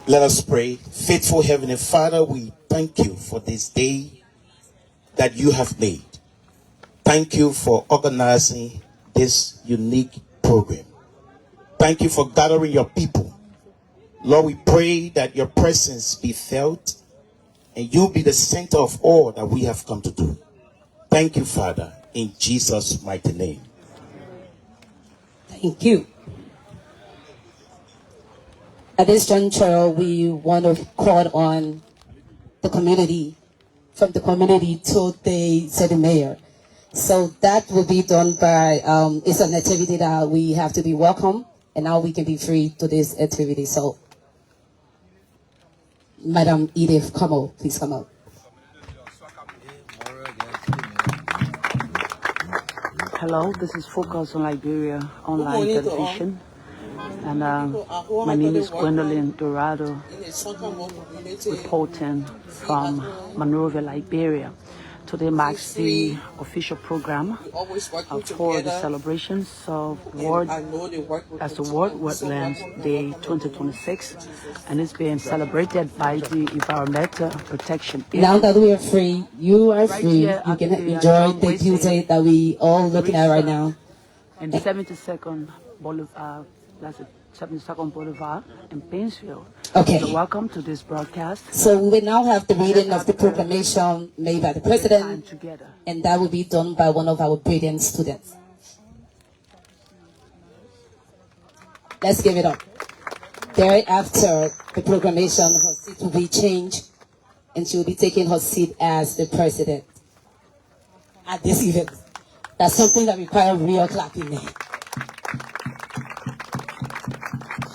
Let us pray. Faithful Heavenly Father, we thank you for this day that you have made. Thank you for organizing this unique program. Thank you for gathering your people. Lord, we pray that your presence be felt and you be the center of all that we have come to do. Thank you, Father, in Jesus' mighty name. Thank you. At this juncture, we want to call on the community, from the community to the city mayor. So that will be done by, it's an activity that we have to be welcome, and now we can be free to this activity. So, Madam Edith, come out, please come out. Hello, this is Focus on Liberia online television, and my name is Gwendolyn Dorado, reporting from Monrovia, Liberia. Today marks the official program for the celebrations of World Wetlands Day 2026, and it's being celebrated by the Environmental Protection Agency. Now that we are free, you are free. You can enjoy the beauty that we all looking at right now. And 72nd Boulevard, that's it. 72nd Boulevard in Paynesville. Okay. So welcome to this broadcast. So we now have the reading of the proclamation made by the president, and that will be done by one of our brilliant students. Let's give it up. Thereafter, the proclamation, her seat will be changed, and she will be taking her seat as the president at this event. That's something that requires real clapping.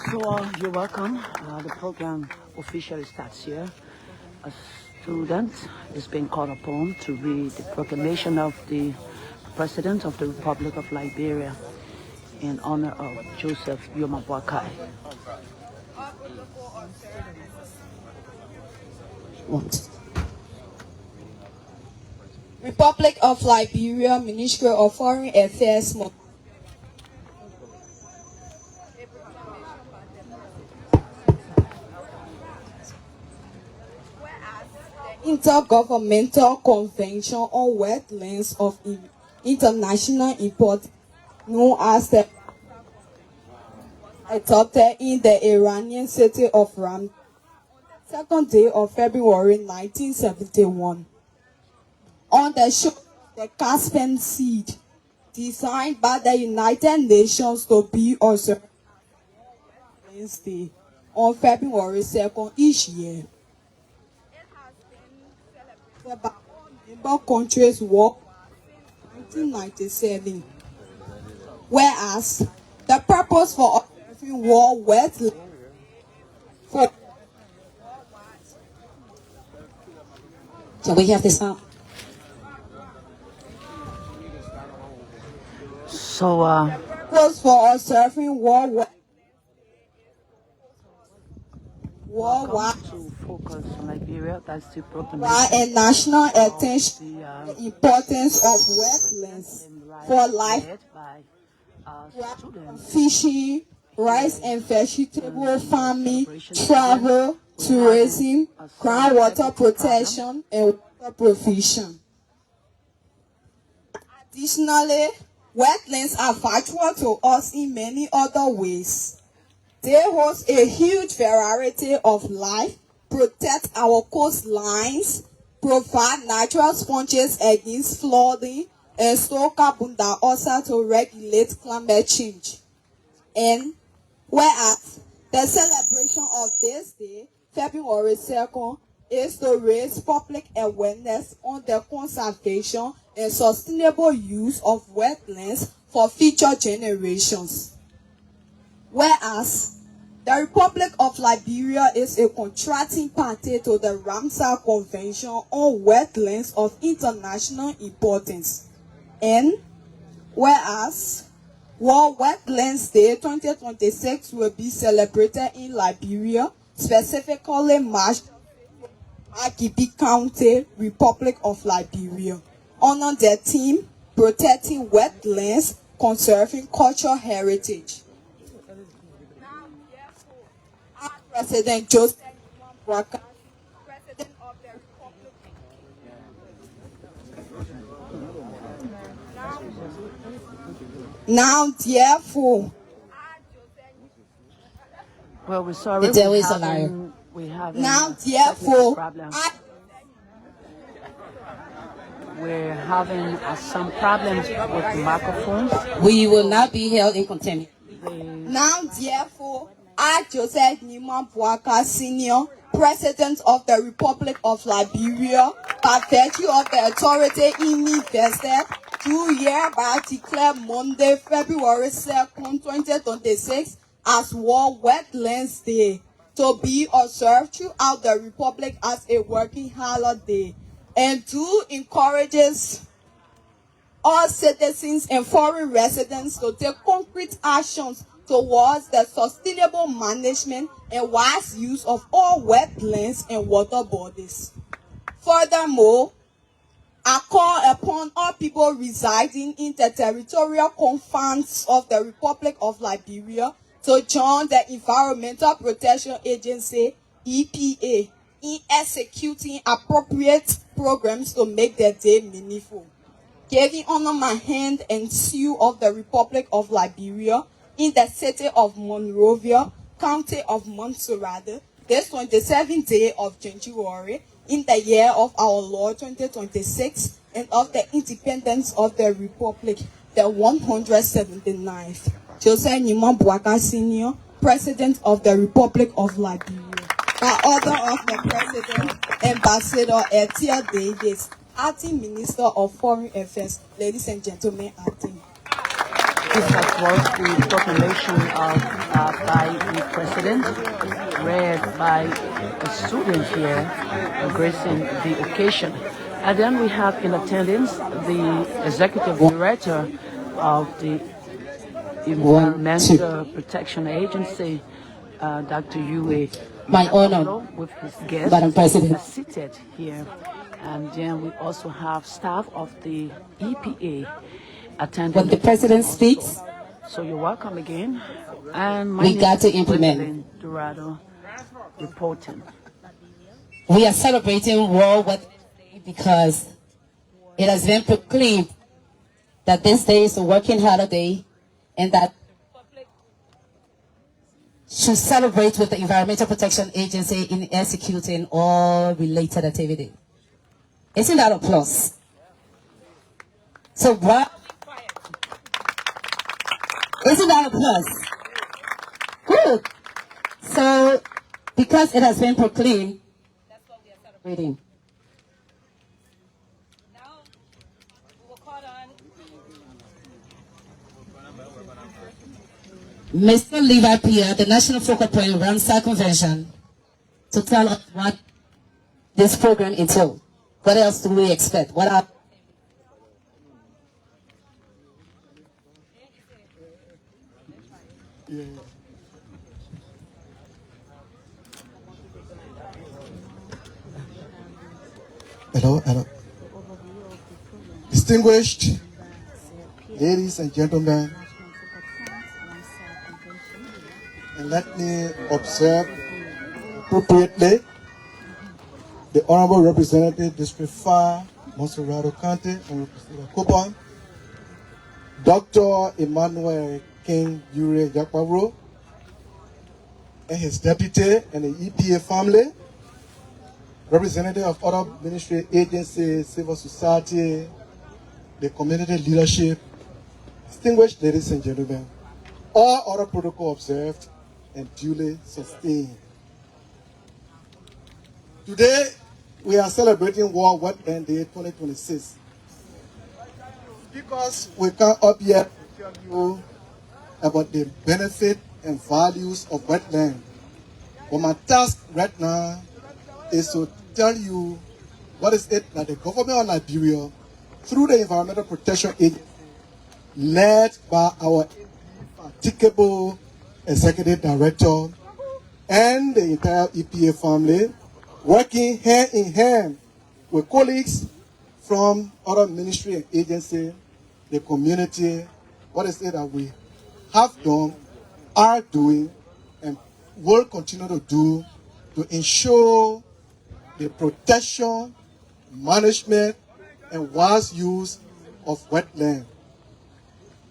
So you're welcome. The program officially starts here. A student is being called upon to read the proclamation of the President of the Republic of Liberia in honor of Joseph Yomaboakai. Republic of Liberia, Ministry of Foreign Affairs. Intergovernmental Convention on Wetlands of International Importance, known as the adopted in the Iranian city of Ram, 2nd day of February 1971. On the show, the Caspian Sea, designed by the United Nations to be observed Wednesday on February 2nd each year. By member countries work 1997, whereas the purpose for observing World Wetlands for Can we have this up? So purpose for observing worldwide to Focus on Liberia, that's the proclamation and national attention the importance of wetlands for life, fishing, rice and vegetable farming, travel, tourism, groundwater protection, and water provision. Additionally, wetlands are vital to us in many other ways. They host a huge variety of life, protect our coastlines, provide natural sponges against flooding, and store carbon dioxide to regulate climate change. And whereas the celebration of this day, February 2nd, is to raise public awareness on the conservation and sustainable use of wetlands for future generations. Whereas the Republic of Liberia is a contracting party to the Ramsar Convention on Wetlands of International Importance. And whereas World Wetlands Day 2026 will be celebrated in Liberia, specifically March, Gbdze County, Republic of Liberia, under the theme Protecting Wetlands, Conserving Cultural Heritage. President Joseph Waka, President of the Republic. Now, therefore, Well, we're sorry. The devil is a liar. We have now, therefore, we're having some problems with the microphones. We will not be held in contempt. now, therefore, I, Joseph Nima Bwaka Sr., President of the Republic of Liberia, by virtue of the authority in me vested, do hereby declare Monday, February 2nd, 2026 as World Wetlands Day, to be observed throughout the Republic as a working holiday, and do encourages all citizens and foreign residents to take concrete actions towards the sustainable management and wise use of all wetlands and water bodies. Furthermore, I call upon all people residing in the territorial confines of the Republic of Liberia to join the Environmental Protection Agency, EPA, in executing appropriate programs to make the day meaningful. Giving honor my hand and seal of the Republic of Liberia in the city of Monrovia, county of Mesurado, this 27th day of January, in the year of our Lord 2026, and of the independence of the Republic, the 179th. Joseph Nima Bwaka Sr., President of the Republic of Liberia. By order of the President, Ambassador Etia Davis, Acting Minister of Foreign Affairs. Ladies and gentlemen, acting. This was the proclamation by the President, read by a student here, gracing the occasion. And then we have in attendance the Executive Director of the Environmental Protection Agency, Dr. Yue. My honor, with his guests, Madam President, seated here. And then we also have staff of the EPA attending. when the President speaks, So you're welcome again. And we got to implement. Dorado reporting. We are celebrating World Wetlands Day because it has been proclaimed that this day is a working holiday and that should celebrate with the Environmental Protection Agency in executing all related activity. Isn't that a plus? So what? Isn't that a plus? Good. So because it has been proclaimed, that's what we are celebrating. Now we will call on Mr. Levi Pierre, the National Focal Point Ramsar Convention, to tell us what this program entails. What else do we expect? What are Hello. Distinguished ladies and gentlemen, and let me observe appropriately the Honorable Representative District 5, Mesurado County, and Representative Coupon, Dr. Emmanuel King Yure Jakpavro, and his deputy and the EPA family, representative of other ministry agencies, civil society, the community leadership, distinguished ladies and gentlemen, all other protocol observed and duly sustained. Today, we are celebrating World Wetland Day 2026. Because we come up here to tell you about the benefit and values of wetland. But my task right now is to tell you what is it that the government of Liberia, through the Environmental Protection Agency, led by our indefatigable Executive Director and the entire EPA family, working hand in hand with colleagues from other ministry and agency, the community, what is it that we have done, are doing, and will continue to do to ensure the protection, management, and wise use of wetland.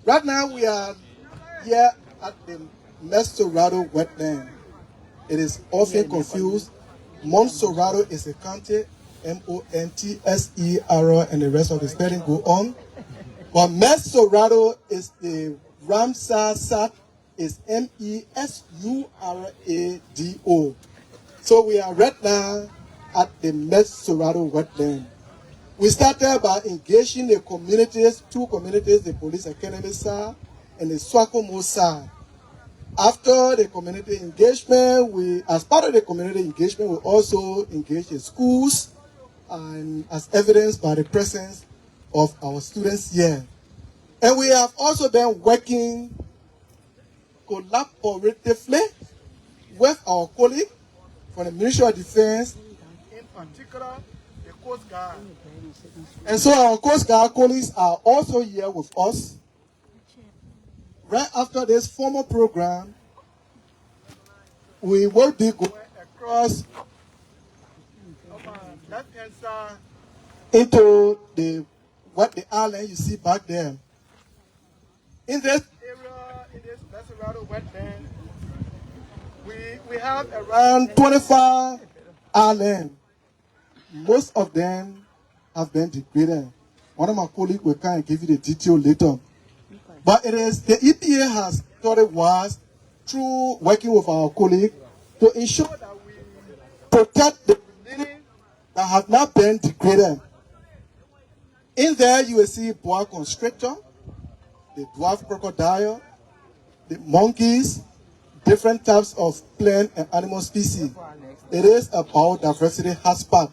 Right now we are here at the Mesurado wetland. It is often confused. Mesurado is a county, Montser, and the rest of the spelling go on. But Mesurado is the Ramsar Sat, is Mesurado. So we are right now at the Mesurado wetland. We started by engaging the communities, two communities, the Police Academy side and the Swakomo side. After the community engagement, as part of the community engagement, we also engage in schools, and as evidenced by the presence of our students here. And we have also been working collaboratively with our colleagues from the Ministry of Defense, in particular the Coast Guard. And so our Coast Guard colleagues are also here with us. Right after this formal program, we will be going across left-hand side into the island you see back there. In this area, in this Mesurado wetland, we have around 25 islands. Most of them have been degraded. One of my colleagues will kind of give you the detail later. But it is the EPA has thought it was through working with our colleagues to ensure that we protect the remaining that have not been degraded. In there you will see boa constrictor, the dwarf crocodile, the monkeys, different types of plant and animal species. It is a biodiversity hotspot.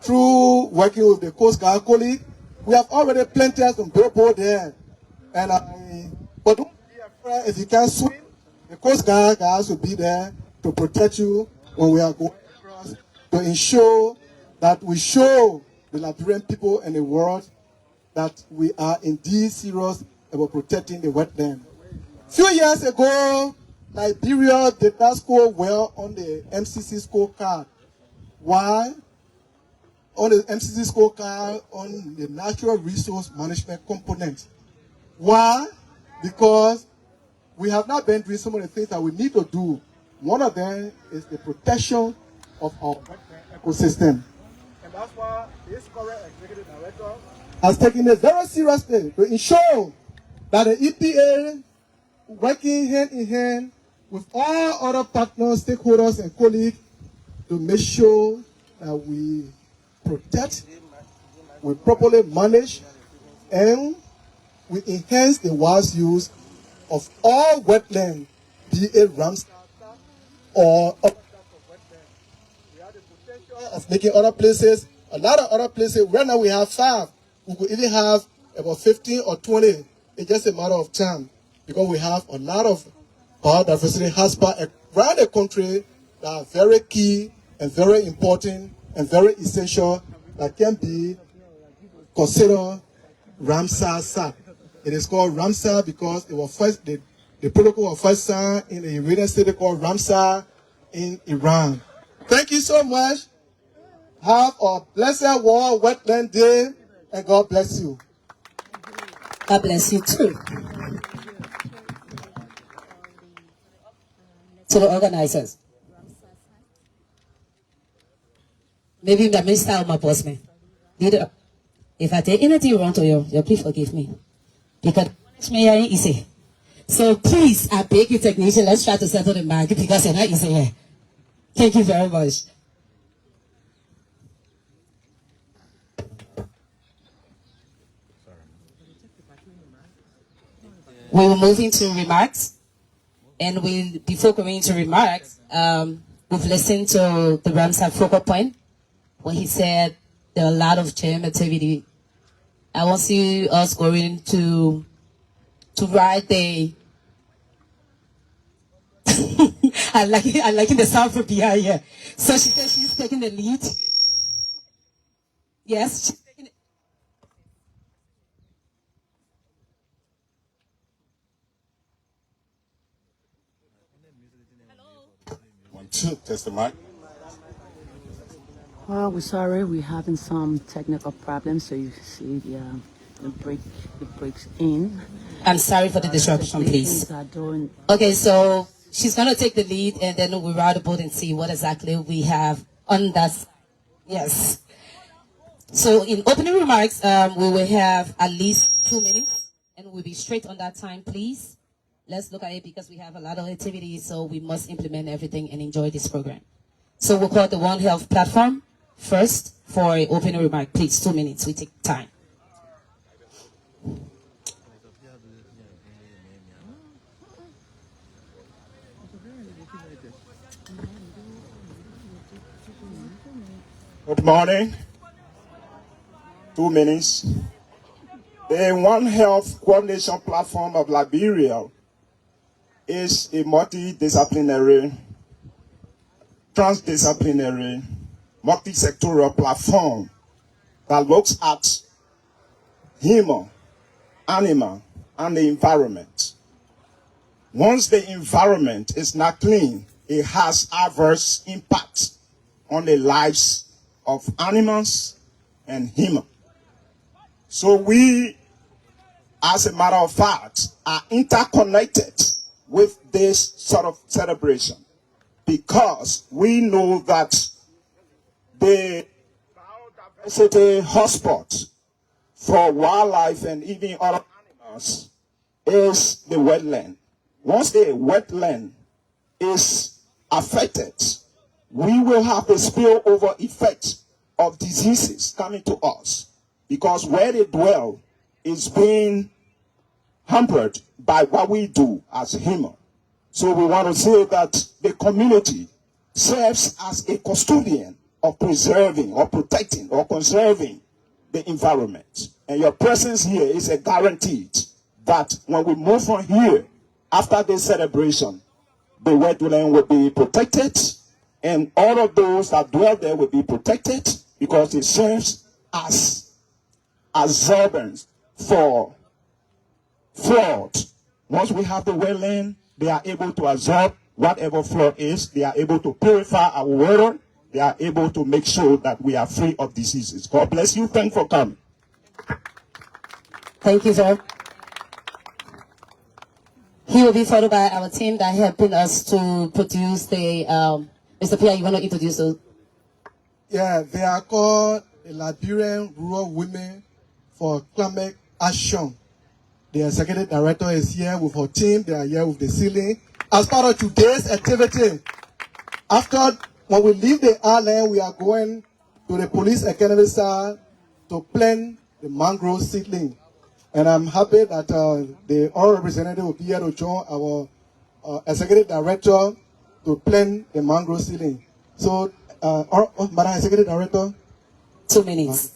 Through working with the Coast Guard colleague, we have already planted some billboard there. But don't be afraid if you can't swim. The Coast Guard guys will be there to protect you when we are going across, to ensure that we show the Liberian people and the world that we are indeed serious about protecting the wetland. A few years ago, Liberia did not score well on the MCC scorecard. Why? On the MCC scorecard on the natural resource management component. Why? Because we have not been doing some of the things that we need to do. One of them is the protection of our ecosystem. And that's why this current executive director has taken it very seriously to ensure that the EPA, working hand in hand with all other partners, stakeholders, and colleagues, to make sure that we protect, we properly manage, and we enhance the wise use of all wetland, be it Ramsar or other types of wetland. We have the potential of making other places, a lot of other places. Right now we have 5. We could even have about 15 or 20. It's just a matter of time, because we have a lot of biodiversity hotspots around the country that are very key and very important and very essential, that can be considered Ramsar site. It is called Ramsar because it was first, the protocol was first signed in a Iranian city called Ramsar in Iran. Thank you so much. Have a blessed World Wetland Day, and God bless you. God bless you too. To the organizers. Maybe I missed out my boss man. Leader, if I did anything wrong to you, please forgive me. Because it's me ain't easy. So please, I beg you, technician, let's try to settle the matter because it's not easy here. Thank you very much. We will move into remarks. And before going into remarks, we've listened to the Ramsar focal point when he said there are a lot of jam activity. I want to see us going to write the I like the sound from behind here. So she said she's taking the lead. Yes, she's taking it. Hello. Test the mic. Well, we're sorry, we're having some technical problems, so you see the breaks in. I'm sorry for the disruption, please. Things are doing. Okay, so she's going to take the lead, and then we'll ride the boat and see what exactly we have on that side. Yes. So in opening remarks, we will have at least 2 minutes, and we'll be straight on that time, please. Let's look at it because we have a lot of activities, so we must implement everything and enjoy this program. So we'll call the One Health platform first for an opening remark. Please, 2 minutes. We take time. Good morning. 2 minutes. The One Health Coordination Platform of Liberia is a multidisciplinary, transdisciplinary, multi-sectoral platform that looks at human, animal, and the environment. Once the environment is not clean, it has adverse impact on the lives of animals and humans. So we, as a matter of fact, are interconnected with this sort of celebration because we know that the biodiversity hotspot for wildlife and even other animals is the wetland. Once the wetland is affected, we will have the spillover effect of diseases coming to us because where they dwell is being hampered by what we do as humans. So we want to say that the community serves as a custodian of preserving or protecting or conserving the environment. And your presence here is a guarantee that when we move from here, after this celebration, the wetland will be protected and all of those that dwell there will be protected because it serves as absorbents for flood. Once we have the wetland, they are able to absorb whatever flood is. They are able to purify our water. They are able to make sure that we are free of diseases. God bless you. Thank you for coming. Thank you, sir. He will be followed by our team that helping us to produce the, Mr. Pierre, you want to introduce those? Yeah, they are called the Liberian Rural Women for Climate Action. The executive director is here with her team. They are here with the ceiling. As part of today's activity, when we leave the island, we are going to the police academy side to plant the mangrove seedling. And I'm happy that the honorable representative will be here to join our executive director to plant the mangrove seedling. So, Madam Executive Director. 2 minutes.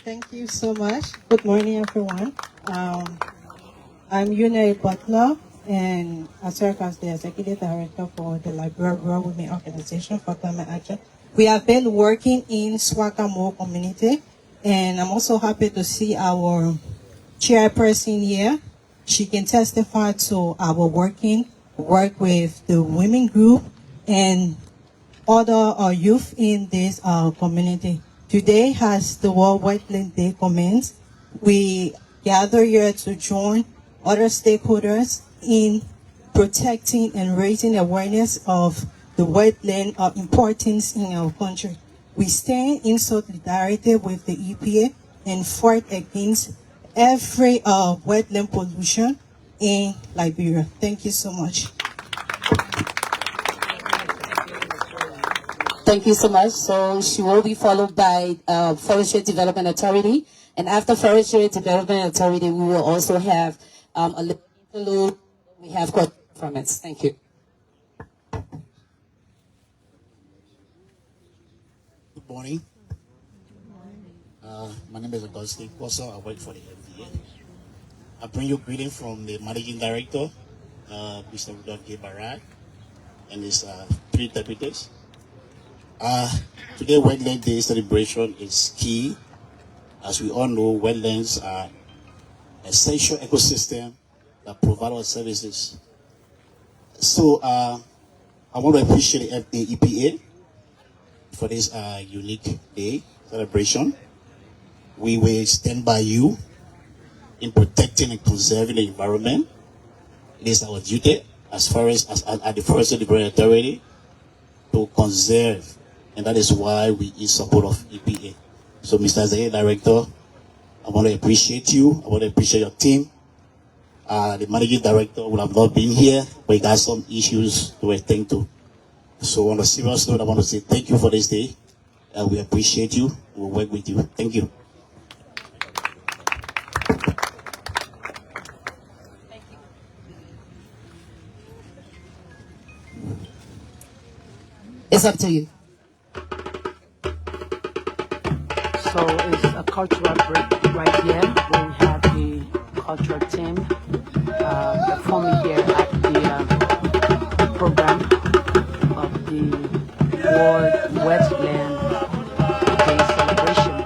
Thank you so much. Good morning, everyone. I'm Yuna Butler, and I serve as the Executive Director for the Liberia Rural Women Organization for Climate Action. We have been working in Swakamo community, and I'm also happy to see our chairperson here. She can testify to our work with the women group and other youth in this community. Today, as the World Wetland Day commences, we gather here to join other stakeholders in protecting and raising awareness of the wetland importance in our country. We stand in solidarity with the EPA and fight against every wetland pollution in Liberia. Thank you so much. Thank you so much. So she will be followed by Forestry Development Authority. And after Forestry Development Authority, we will also have a little interlude. We have court performance. Thank you. Good morning. My name is Gbdze. Also, I work for the FDA. I bring you greeting from the Managing Director, Mr. Gbdze, and his 3 deputies. Today, Wetland Day celebration is key. As we all know, wetlands are essential ecosystem that provide our services So I want to appreciate the EPA for this unique day celebration. We will stand by you in protecting and conserving the environment. It is our duty as far as at the Forest Development Authority to conserve, and that is why we in support of EPA. So, Mr. Executive Director, I want to appreciate you. I want to appreciate your team. The Managing Director would have not been here, but he got some issues to attend to. So, on a serious note, I want to say thank you for this day. We appreciate you. We'll work with you. Thank you. It's up to you. So it's a cultural break right here. We have the cultural team performing here at the program of the World Wetland Day celebration.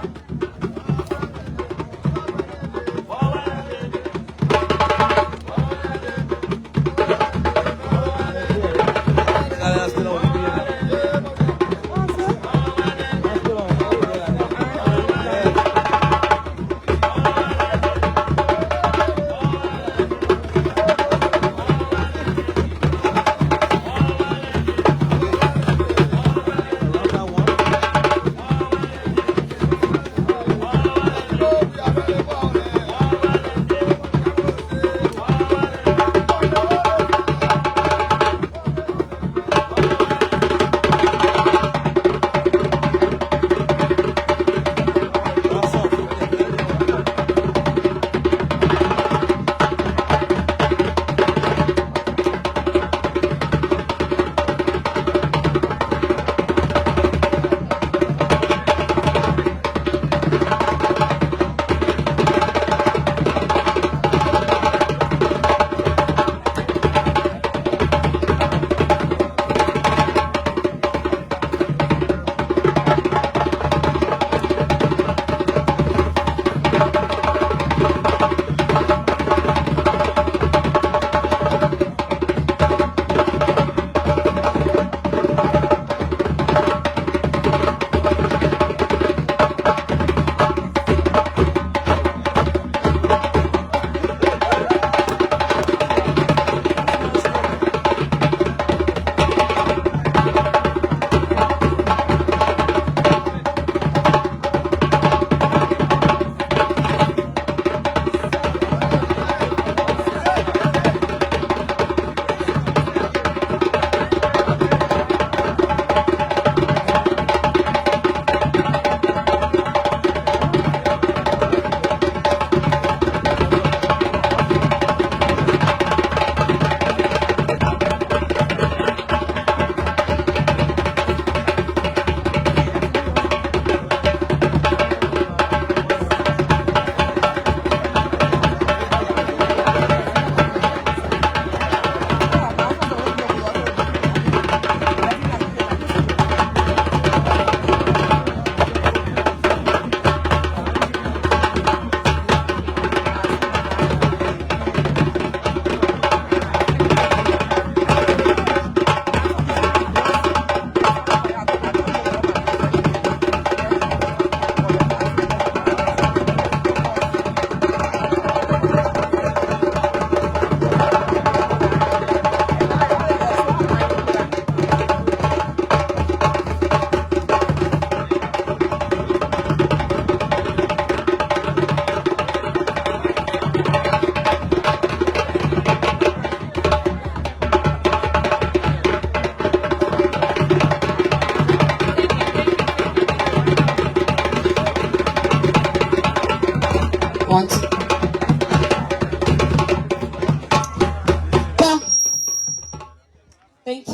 Want?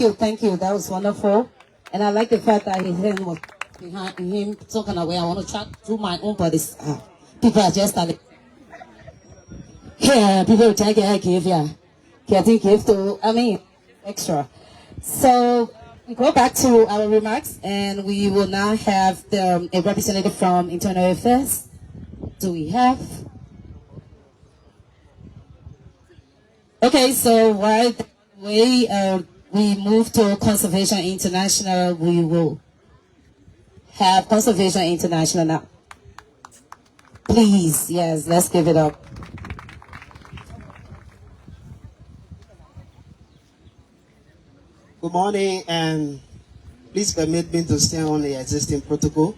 Well, thank you. That was wonderful. And I like the fact that his hand was behind him talking away. I want to try to do my own, but it's, people are just starting. Yeah, people are trying to give, yeah. Getting gift to, extra. So we go back to our remarks, and we will now have a representative from Internal Affairs. Do we have? Okay, so while we move to Conservation International, we will have Conservation International now. Please, yes, let's give it up. Good morning, and please permit me to stay on the existing protocol.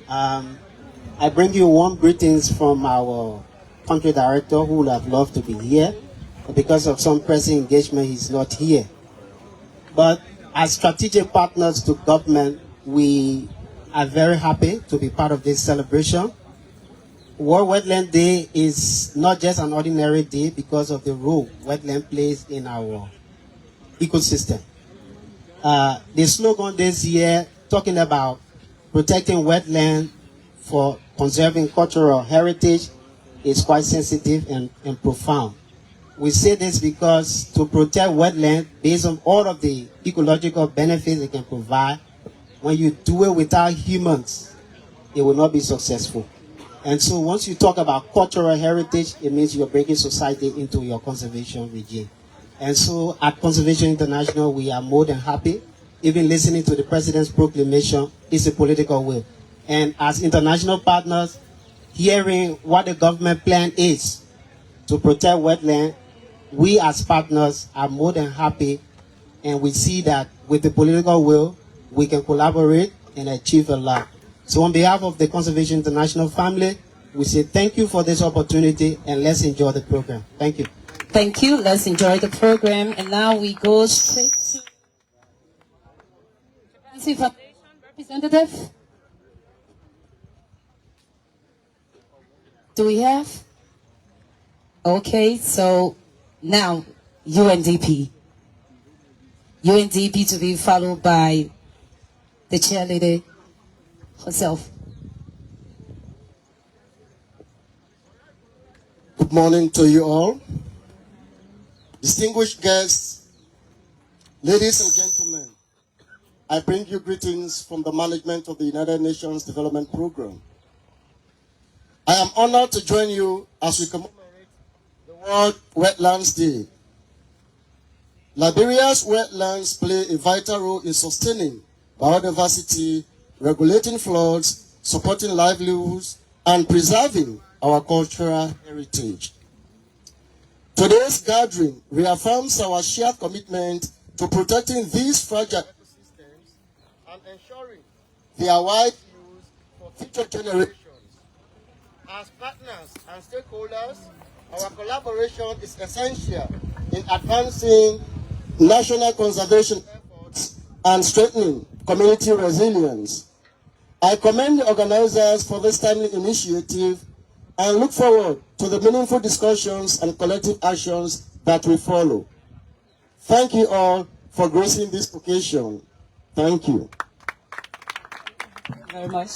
I bring you warm greetings from our country director, who would have loved to be here, but because of some pressing engagement, he's not here. But as strategic partners to government, we are very happy to be part of this celebration. World Wetland Day is not just an ordinary day because of the role wetland plays in our ecosystem. The slogan this year, talking about protecting wetland for conserving cultural heritage, is quite sensitive and profound. We say this because to protect wetland, based on all of the ecological benefits it can provide, when you do it without humans, it will not be successful. And so once you talk about cultural heritage, it means you're bringing society into your conservation regime. And so at Conservation International, we are more than happy. Even listening to the President's proclamation is a political will. And as international partners, hearing what the government plan is to protect wetland, we as partners are more than happy. And we see that with the political will, we can collaborate and achieve a lot. So on behalf of the Conservation International family, we say thank you for this opportunity, and let's enjoy the program. Thank you. Thank you. Let's enjoy the program. And now we go straight to Gbdze Foundation representative. Do we have? Okay, so now UNDP. UNDP to be followed by the cheerleader herself. Good morning to you all. Distinguished guests, ladies and gentlemen, I bring you greetings from the management of the United Nations Development Program. I am honored to join you as we commemorate the World Wetlands Day. Liberia's wetlands play a vital role in sustaining biodiversity, regulating floods, supporting livelihoods, and preserving our cultural heritage. Today's gathering reaffirms our shared commitment to protecting these fragile ecosystems and ensuring their wide use for future generations. As partners and stakeholders, our collaboration is essential in advancing national conservation efforts and strengthening community resilience. I commend the organizers for this timely initiative and look forward to the meaningful discussions and collective actions that will follow. Thank you all for gracing this occasion. Thank you. Thank you very much.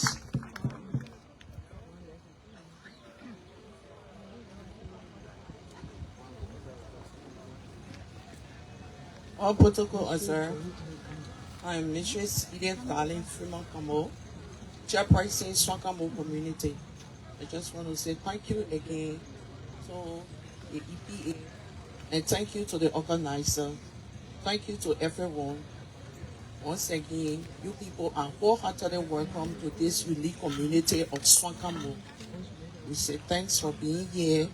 All protocol observed. I am Mistress Edith Darling Freeman Kamo, Chairperson Swankamo Community. I just want to say thank you again to the EPA and thank you to the organizer. Thank you to everyone. Once again, you people are wholeheartedly welcome to this unique community of Swankamo. We say thanks for being here.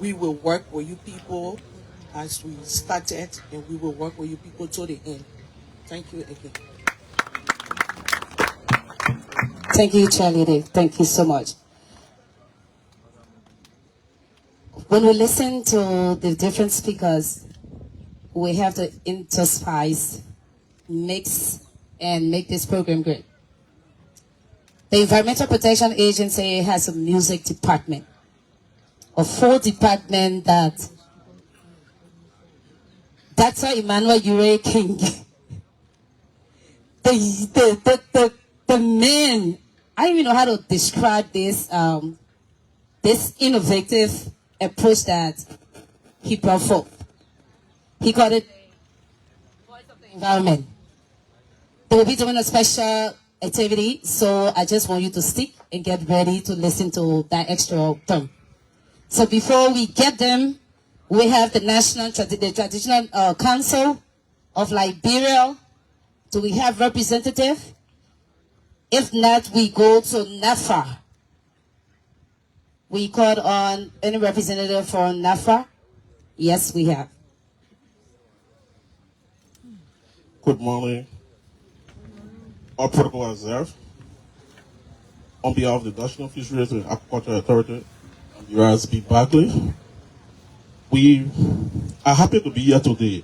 We will work with you people as we started, and we will work with you people to the end. Thank you again. Thank you, cheerleader. Thank you so much. When we listen to the different speakers, we have to interspice, mix, and make this program great. The Environmental Protection Agency has a music department, a full department that Dr. Emmanuel Ure King, the man, I don't even know how to describe this, this innovative approach that he brought forth. He called it Voice of the Environment. They will be doing a special activity, so I just want you to stick and get ready to listen to that extra term. So before we get them, We have the the Traditional Council of Liberia. Do we have representative? If not, we go to NAFA. We called on any representative for NAFA? Yes, we have. Good morning. All protocol observed. On behalf of the National Fisheries and Aquaculture Authority, and USB Barclay, we are happy to be here today,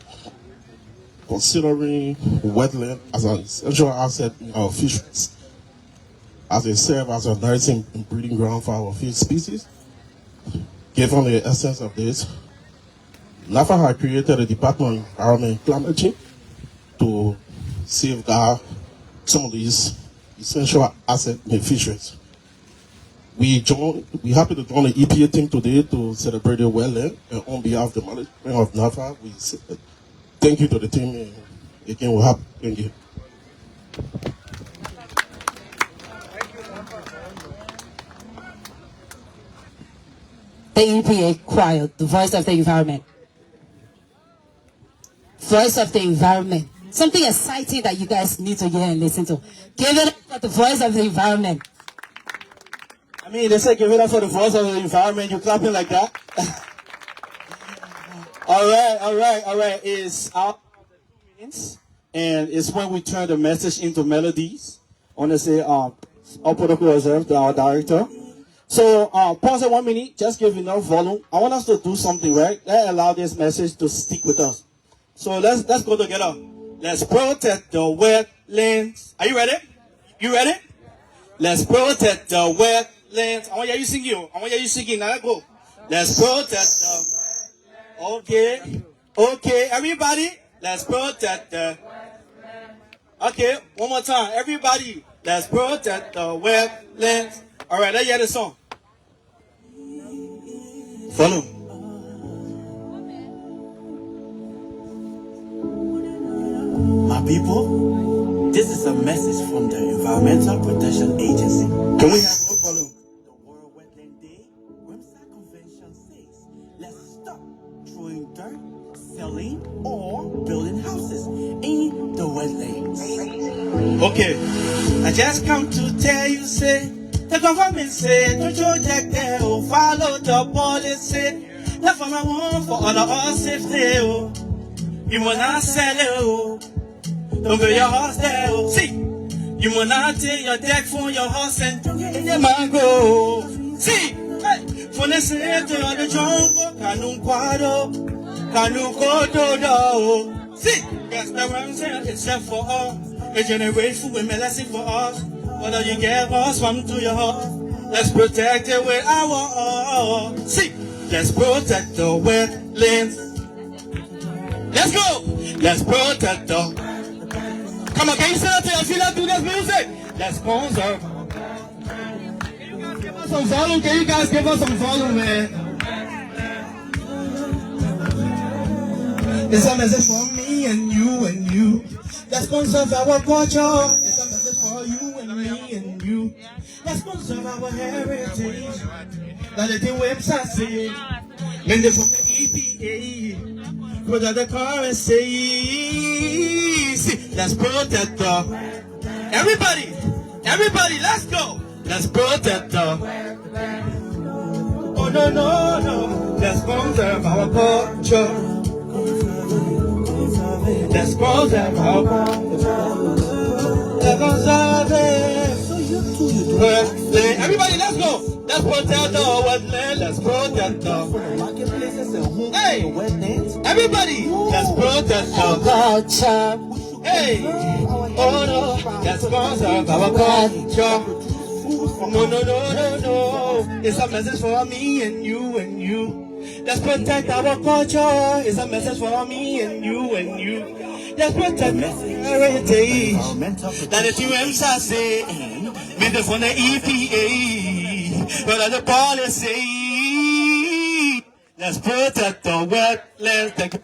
considering wetland as an essential asset in our fisheries, as they serve as a nourishing and breeding ground for our fish species. Given the essence of this, NAFA has created a Department of Environment and Climate Change to safeguard some of these essential assets in fisheries. We happy to join the EPA team today to celebrate the wetland, and on behalf of the management of NAFA, we say thank you to the team, and again, we're happy. Thank you. The EPA choir, the voice of the environment. Voice of the environment. Something exciting that you guys need to hear and listen to. Give it up for the voice of the environment. I mean, they say give it up for the voice of the environment. You clapping like that? all right. It's our minutes, and it's when we turn the message into melodies. I want to say, all protocol observed, our director. So, pause it 1 minute. Just give enough volume. I want us to do something, right? Let's allow this message to stick with us. So let's go together. Let's protect the wetlands. Are you ready? You ready? Let's protect the wetlands. I want you singing. Now let's go. Let's protect the. Okay, everybody. Let's protect the. Okay, one more time, everybody. Let's protect the wetlands. All right, let's hear the song. Follow. My people, this is a message from the Environmental Protection Agency. Can we have more volume? The World Wetland Day, Ramsar Convention says, let's stop throwing dirt, selling, or building houses in the wetlands. Okay, I just come to tell you, say, the government say, don't protect them, oh, follow the policy. That's what I want for all of us safety, oh. You will not sell it, oh. Don't build your house there, oh. See, you will not take your deck for your house and don't get in the mango. See, hey, for the center of the jungle, Kanun Quado, Kanun Kodo, see, that's the one saying it's set for all. A generation with blessing for us. Whether you get us from to your heart, let's protect it with our all. See, let's protect the wetlands. Let's go. Let's protect the. Come on, can you sit up here? Feel like do this music? Let's conserve. Can you guys give us some volume? Can you guys give us some volume, man? It's a message for me and you and you. Let's conserve our culture. It's a message for you and me and you. Let's conserve our heritage. That the thing website say. When they from the EPA, put out the currency. Let's protect the. Everybody, let's go. Let's protect the. Oh no. Let's conserve our culture. Let's conserve our culture. Let's conserve it. Everybody, let's go. Let's protect the wetland. Let's protect the. Hey, everybody, let's protect the culture. Hey, oh no, let's conserve our culture. No. It's a message for me and you and you. Let's protect our culture. It's a message for me and you and you. Let's protect heritage. That is UMSA say. With the from the EPA. But the policy. Let's protect the wetlands.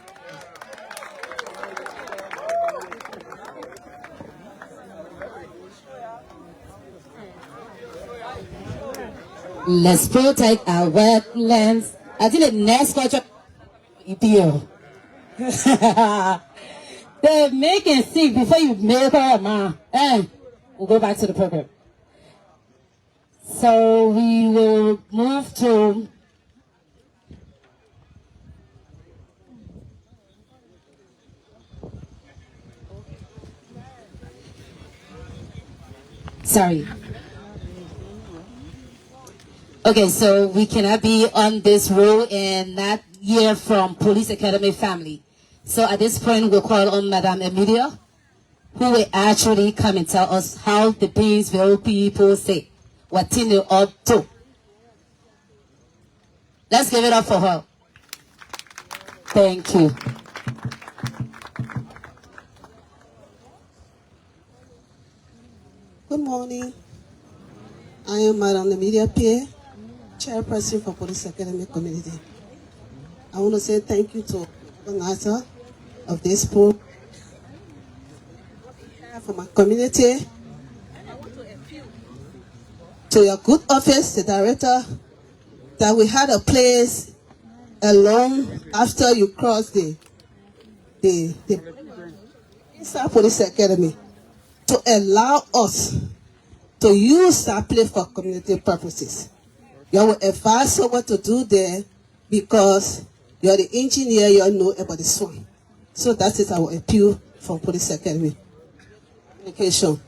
Let's protect our wetlands. I think the next culture EPO. They make it sick before you make her a man. And we'll go back to the program. So we will move to sorry. Okay, so we cannot be on this row and not hear from Police Academy family. So at this point, we'll call on Madame Emilia, who will actually come and tell us how the Paynesville people say what they up to. Let's give it up for her. Thank you. Good morning. I am Madame Emilia Pierre, Chairperson for Police Academy Community. I want to say thank you to the organizer of this program. For my community, to your good office, the director, that we had a place alone after you crossed the inside Police Academy to allow us to use that place for community purposes. You will advise us what to do there because you're the engineer, you know about the swamp. So that is our appeal from Police Academy. Communication.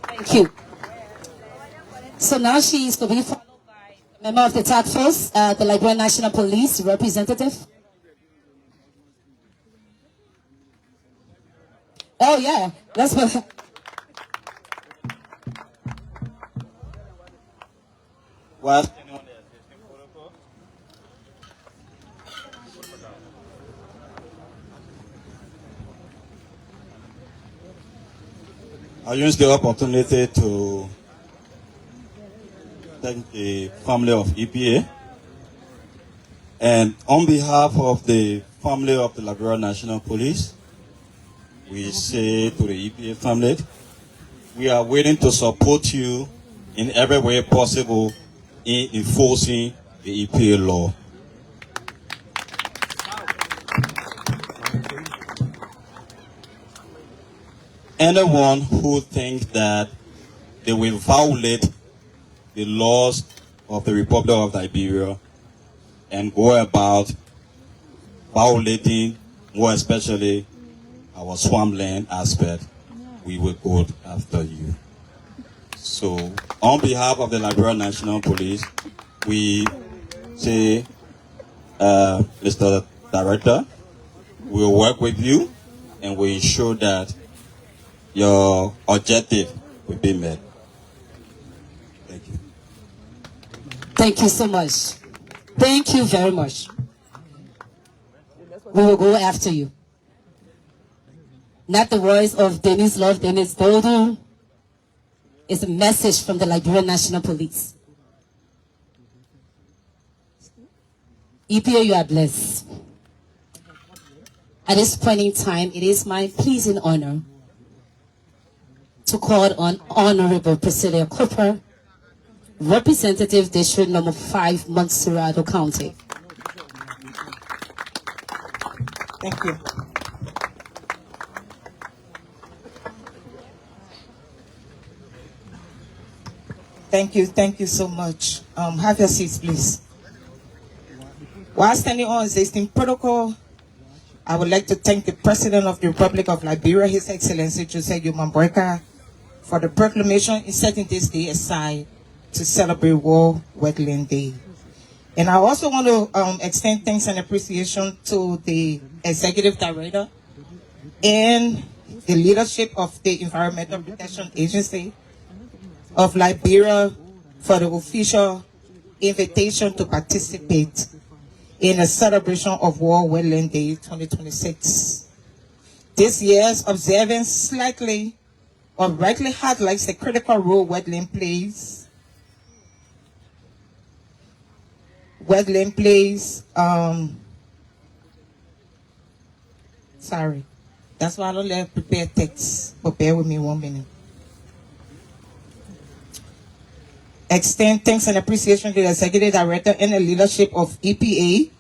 Thank you. So now she is to be followed by a member of the task force, the Liberia National Police representative. Oh yeah, that's what. What? I use the opportunity to thank the family of EPA, and on behalf of the family of the Liberia National Police, we say to the EPA family, we are willing to support you in every way possible in enforcing the EPA law. Anyone who thinks that they will violate the laws of the Republic of Liberia and go about violating, more especially our swampland aspect, we will go after you. So, on behalf of the Liberia National Police, we say, Mr. Director, we'll work with you and we ensure that your objective will be met. Thank you. Thank you so much. Thank you very much. We will go after you. Not the voice of Dennis Love, Dennis Golden. It's a message from the Liberian National Police. EPA, you are blessed. At this point in time, it is my pleasing honor to call on Honorable Priscilla Cooper, Representative District Number 5, Mesurado County. Thank you. Thank you so much. Have your seats, please. While standing on existing protocol, I would like to thank the President of the Republic of Liberia, His Excellency Jose Yumamboyka, for the proclamation in setting this day aside to celebrate World Wetland Day. And I also want to extend thanks and appreciation to the Executive Director and the leadership of the Environmental Protection Agency of Liberia for the official invitation to participate in a celebration of World Wetland Day 2026. This year's observance slightly or rightly highlights the critical role wetland plays. Sorry, that's why I don't let prepare text, but bear with me 1 minute. extend thanks and appreciation to the Executive Director and the leadership of EPA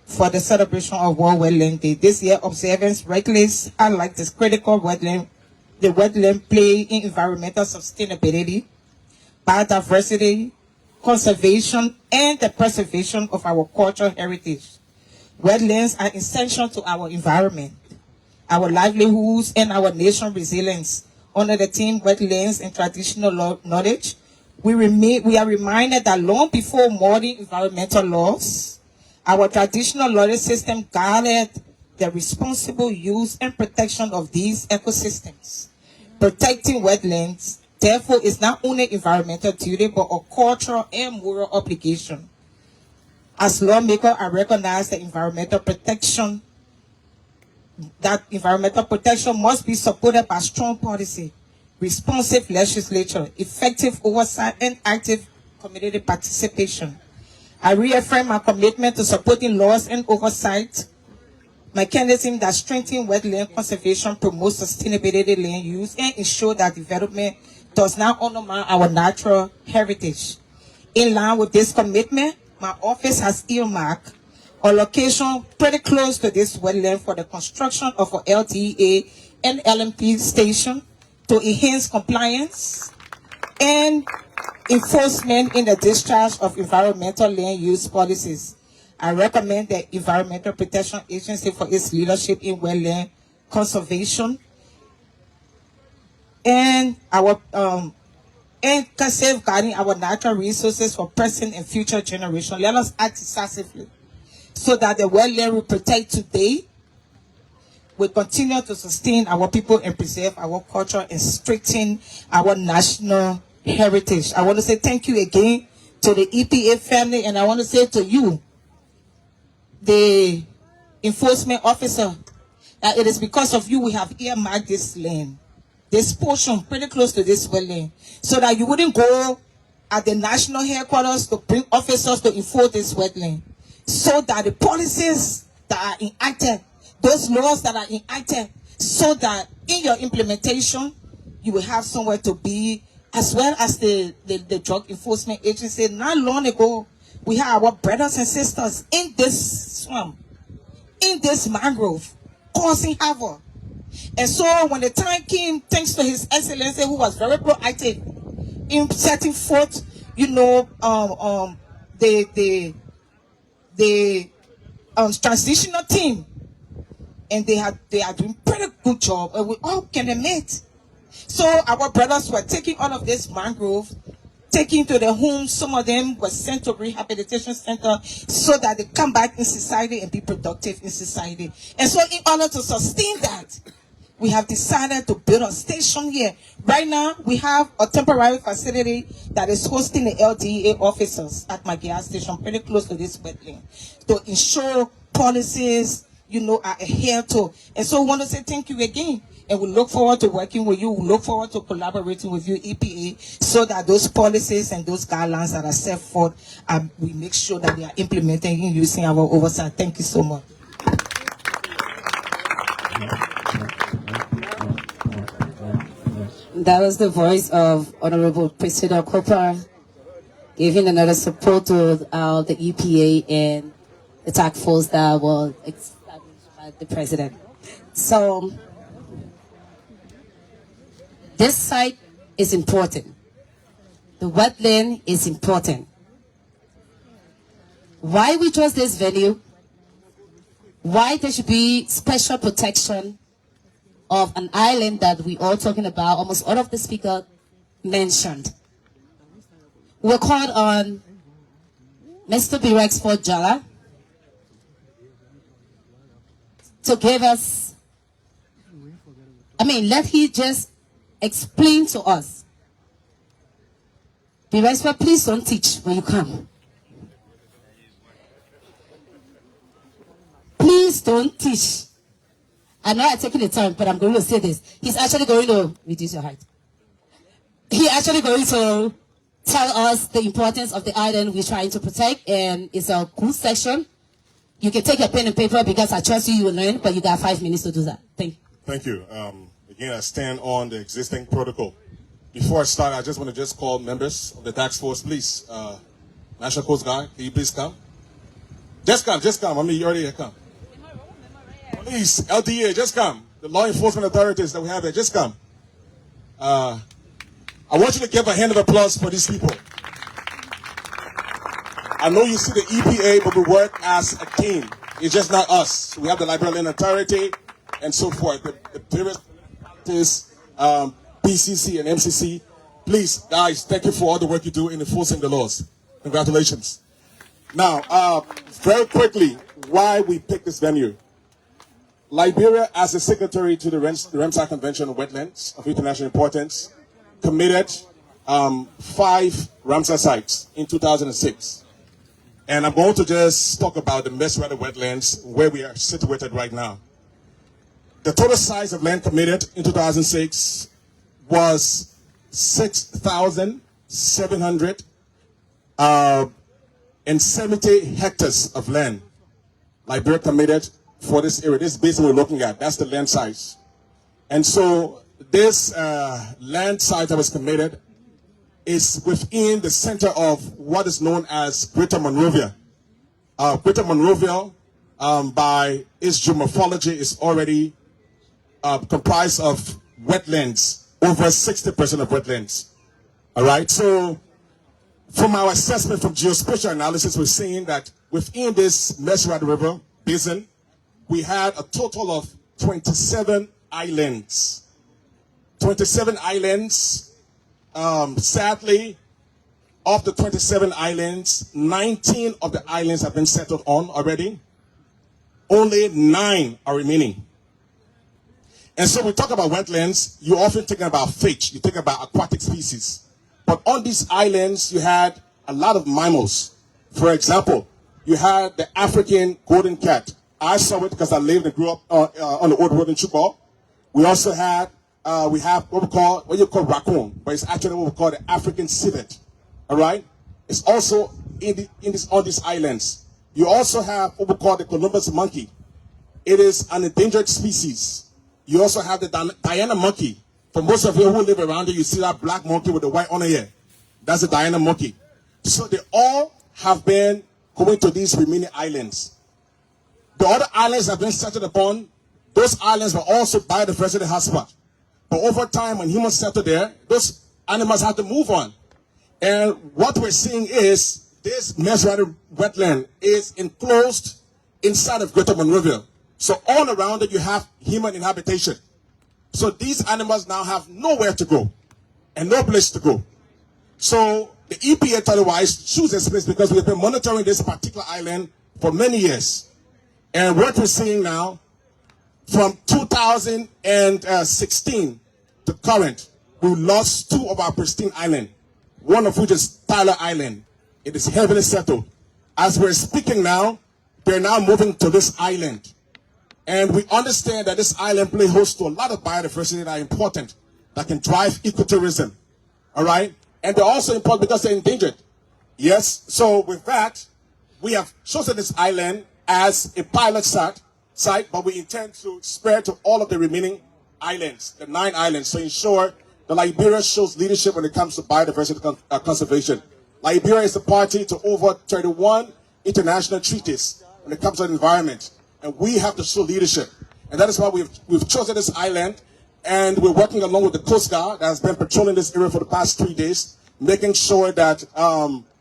for the celebration of World Wetland Day. This year observance regularly highlights the critical the wetland play in environmental sustainability, biodiversity, conservation, and the preservation of our cultural heritage. Wetlands are essential to our environment, our livelihoods, and our nation's resilience. Under the theme Wetlands and Traditional Knowledge, we are reminded that long before modern environmental laws, our traditional knowledge system guarded the responsible use and protection of these ecosystems. Protecting wetlands, therefore, is not only environmental duty, but a cultural and moral obligation. As lawmakers, I recognize that environmental protection must be supported by strong policy, responsive legislature, effective oversight, and active community participation. I reaffirm my commitment to supporting laws and oversight mechanisms that strengthen wetland conservation, promote sustainability land use, and ensure that development does not undermine our natural heritage. In line with this commitment, my office has earmarked a location pretty close to this wetland for the construction of an LDA and LMP station to enhance compliance and enforcement in the discharge of environmental land use policies. I recommend the Environmental Protection Agency for its leadership in wetland conservation and safeguarding our natural resources for present and future generations. Let us act decisively so that the wetland we protect today will continue to sustain our people and preserve our culture and strengthen our national heritage. I want to say thank you again to the EPA family, and I want to say to you, the enforcement officer, that it is because of you we have earmarked this land, this portion pretty close to this wetland, so that you wouldn't go at the national headquarters to bring officers to enforce this wetland, so that the policies that are enacted, those laws that are enacted, so that in your implementation you will have somewhere to be, as well as the drug enforcement agency. Not long ago, we had our brothers and sisters in this swamp, in this mangrove, causing havoc. And so when the time came, thanks to His Excellency, who was very proactive in setting forth, the transitional team, and they are doing pretty good job, and we all can admit. So our brothers were taking all of this mangrove, taking to their homes. Some of them were sent to rehabilitation center so that they come back in society and be productive in society. And so in order to sustain that, we have decided to build a station here. Right now, we have a temporary facility that is hosting the LDA officers at my gas station, pretty close to this wetland, to ensure policies, are adhered to. And so we want to say thank you again. And we look forward to working with you. We look forward to collaborating with you, EPA, so that those policies and those guidelines that are set forth, we make sure that they are implemented and using our oversight. Thank you so much. That was the voice of Honorable Priscilla Cooper, giving another support to the EPA and the task force that was established by the President. So, this site is important. The wetland is important. Why we chose this venue? Why there should be special protection of an island that we all talking about, almost all of the speakers mentioned. We're called on Mr. Birexford Jala to give us, let he just explain to us. Birexford, please don't teach when you come. Please don't teach. I know I'm taking the time, but I'm going to say this. He's actually going to reduce your height. He's actually going to tell us the importance of the island we're trying to protect, and it's a good session. You can take your pen and paper because I trust you will learn, but you got 5 minutes to do that. Thank you. Thank you. Again, I stand on the existing protocol. Before I start, I just want to call members of the task force, please. National Coast Guard, can you please come? Just come. I mean, you already come. Police, LTA, just come. The law enforcement authorities that we have here, just come. I want you to give a hand of applause for these people. I know you see the EPA, but we work as a team. It's just not us. We have the Liberian Authority and so forth. The various PCC and MCC. Please, guys, thank you for all the work you do in enforcing the laws. Congratulations. Now, very quickly, why we picked this venue. Liberia, as a signatory to the Ramsar Convention on Wetlands of International Importance, committed 5 Ramsar sites in 2006. And I'm going to just talk about the Mesurado wetlands where we are situated right now. The total size of land committed in 2006 was 6,770 hectares of land. Liberia committed for this area. This is basically what we're looking at. That's the land size. And so this land size that was committed is within the center of what is known as Greater Monrovia. Greater Monrovia, by its geomorphology, is already comprised of wetlands, over 60% of wetlands. All right, so from our assessment from geospatial analysis, we're seeing that within this Mesurado River basin, we had a total of 27 islands. 27 islands. Sadly, of the 27 islands, 19 of the islands have been settled on already. Only 9 are remaining. And so we talk about wetlands, you're often thinking about fish, you think about aquatic species. But on these islands, you had a lot of mammals. For example, you had the African golden cat. I saw it because I lived and grew up on the old road in Chuko. We also had we have what you call raccoon, but it's actually what we call the African civet. All right, it's also on these islands. You also have what we call the Columbus monkey. It is an endangered species. You also have the Diana monkey. For most of you who live around here, you see that black monkey with the white on here. That's the Diana monkey. So they all have been going to these remaining islands. The other islands have been settled upon. Those islands were also biodiversity hotspot. But over time, when humans settle there, those animals have to move on. And what we're seeing is this Mesurado wetland is enclosed inside of Greater Monrovia. So all around it, you have human inhabitation. So these animals now have nowhere to go and no place to go. So the EPA otherwise chooses this place because we've been monitoring this particular island for many years. And what we're seeing now, from 2016 to current, we lost 2 of our pristine islands, one of which is Tyler Island. It is heavily settled. As we're speaking now, they're now moving to this island. And we understand that this island plays host to a lot of biodiversity that are important, that can drive ecotourism. All right? And they're also important because they're endangered. Yes? So with that, we have chosen this island as a pilot site, but we intend to spread to all of the remaining islands, the 9 islands, to ensure that Liberia shows leadership when it comes to biodiversity conservation. Liberia is a party to over 31 international treaties when it comes to the environment. And we have to show leadership. And that is why we've chosen this island. And we're working along with the Coast Guard that has been patrolling this area for the past 3 days, making sure that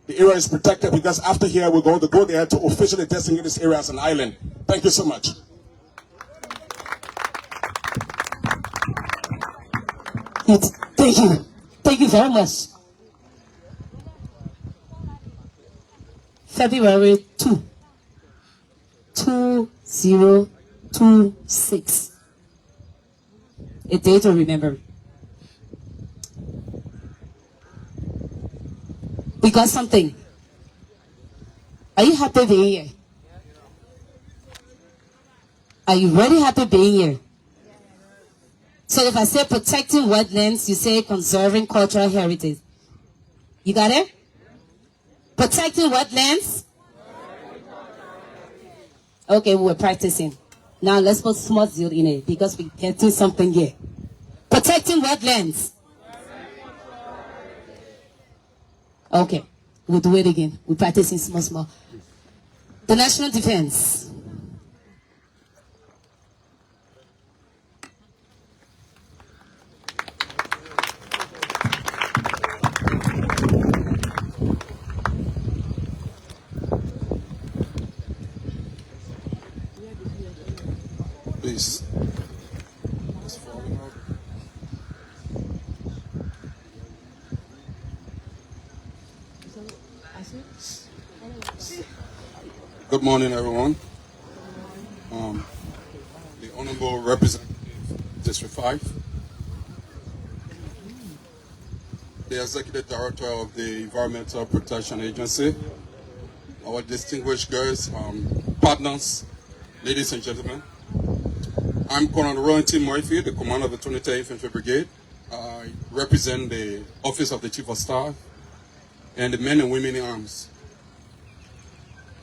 the area is protected, because after here, we're going to go there to officially designate this area as an island. Thank you so much. Thank you. Thank you very much. February 2, 2026. A day to remember. We got something. Are you happy being here? Are you really happy being here? So if I say protecting wetlands, you say conserving cultural heritage. You got it? Protecting wetlands? Okay, we were practicing. Now let's put small zeal in it because we're getting something here. Protecting wetlands. Okay, we'll do it again. We're practicing small, small. The national defense. Please. Good morning, everyone. The Honorable Representative, District 5, the Executive Director of the Environmental Protection Agency, our distinguished guests, partners, ladies and gentlemen. I'm Colonel Rowan Murphy, the commander of the 23rd Infantry Brigade. I represent the Office of the Chief of Staff and the men and women in arms.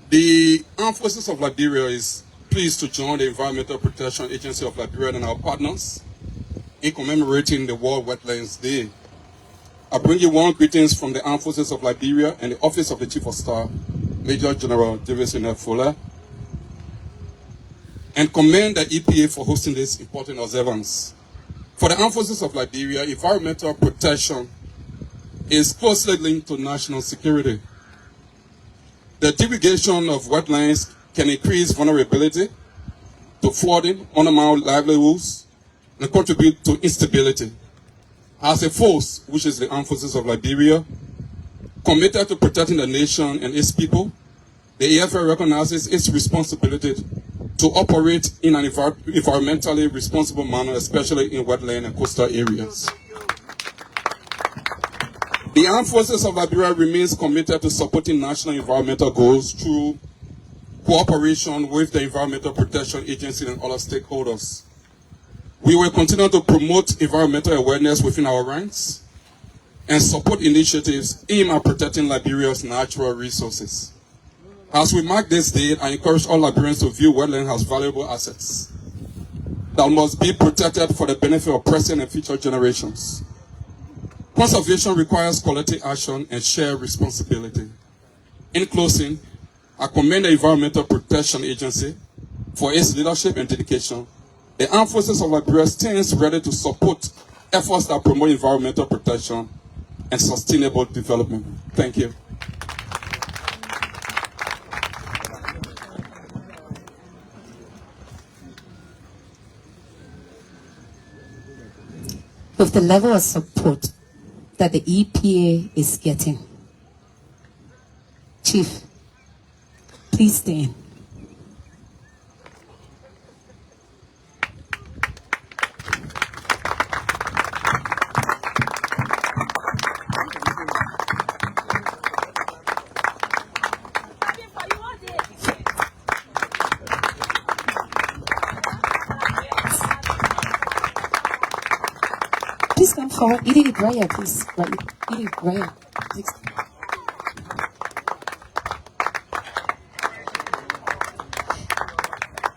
The Armed Forces of Liberia is pleased to join the Environmental Protection Agency of Liberia and our partners in commemorating the World Wetlands Day. I bring you warm greetings from the Armed Forces of Liberia and the Office of the Chief of Staff, Major General Davison Fuller, and commend the EPA for hosting this important observance. For the Armed Forces of Liberia, environmental protection is closely linked to national security. The degradation of wetlands can increase vulnerability to flooding, undermine livelihoods, and contribute to instability. As a force, which is the Armed Forces of Liberia, committed to protecting the nation and its people, the AFL recognizes its responsibility to operate in an environmentally responsible manner, especially in wetland and coastal areas. The Armed Forces of Liberia remains committed to supporting national environmental goals through cooperation with the Environmental Protection Agency and other stakeholders. We will continue to promote environmental awareness within our ranks and support initiatives aimed at protecting Liberia's natural resources. As we mark this date, I encourage all Liberians to view wetlands as valuable assets that must be protected for the benefit of present and future generations. Conservation requires collective action and shared responsibility. In closing, I commend the Environmental Protection Agency for its leadership and dedication. The Armed Forces of Liberia stands ready to support efforts that promote environmental protection and sustainable development. Thank you. With the level of support that the EPA is getting, Chief, please stand. Please come forward. Eat it right, please. Right. Eat it right. Please.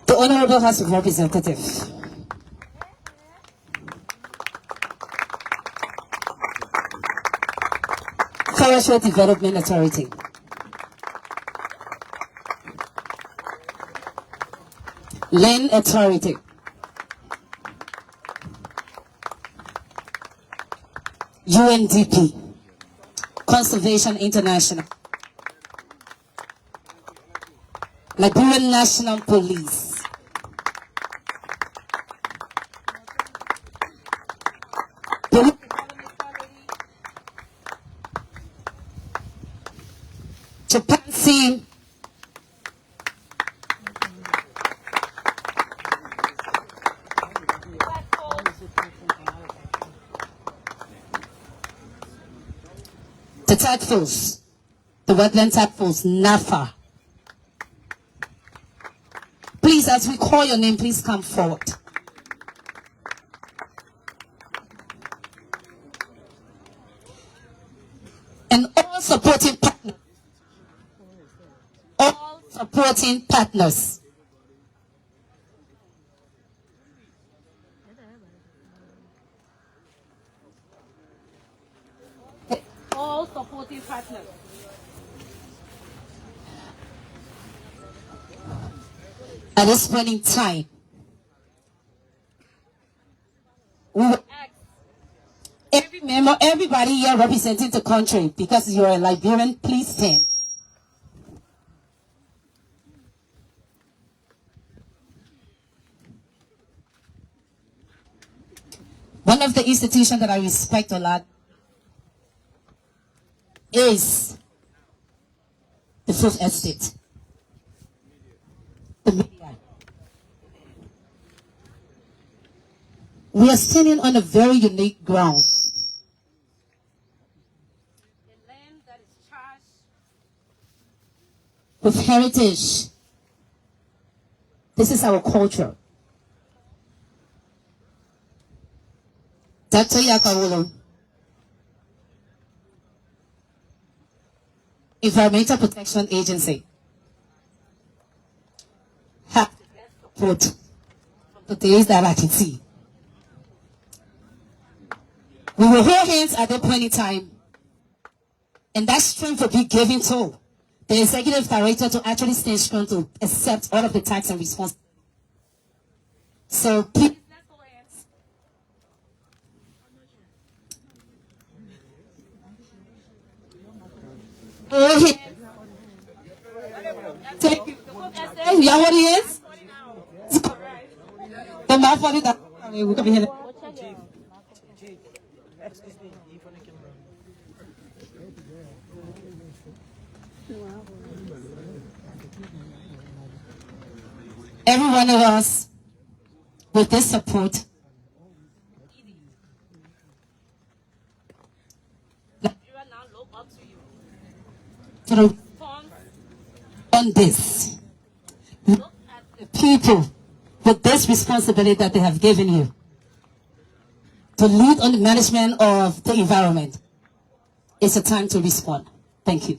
The Honorable House of Representatives. Forestry Development Authority. Land Authority. UNDP, Conservation International, Liberian National Police, Japan Sea, the task force, the Wetland Task Force, NAFA. Please, as we call your name, please come forward. And all supporting partners. All supporting partners. all supporting partners. At this point in time, we will ask every member, everybody here representing the country, because you're a Liberian, please stand. One of the institutions that I respect a lot is the Fifth Estate, the media. We are standing on a very unique ground. A land that is charged with heritage. This is our culture. Dr. Yakawolo, Environmental Protection Agency, have the best support from the days that I can see. We will hold hands at that point in time, and that strength will be given to the executive director to actually stay strong to accept all of the tax and responsibility. So please, let's hold hands. Hold hands. Thank you. You are holding hands? The mouth of it. We're going to be here. Every one of us, with this support, Liberia now look up to you to respond on this. Look at the people with this responsibility that they have given you to lead on the management of the environment. It's a time to respond. Thank you.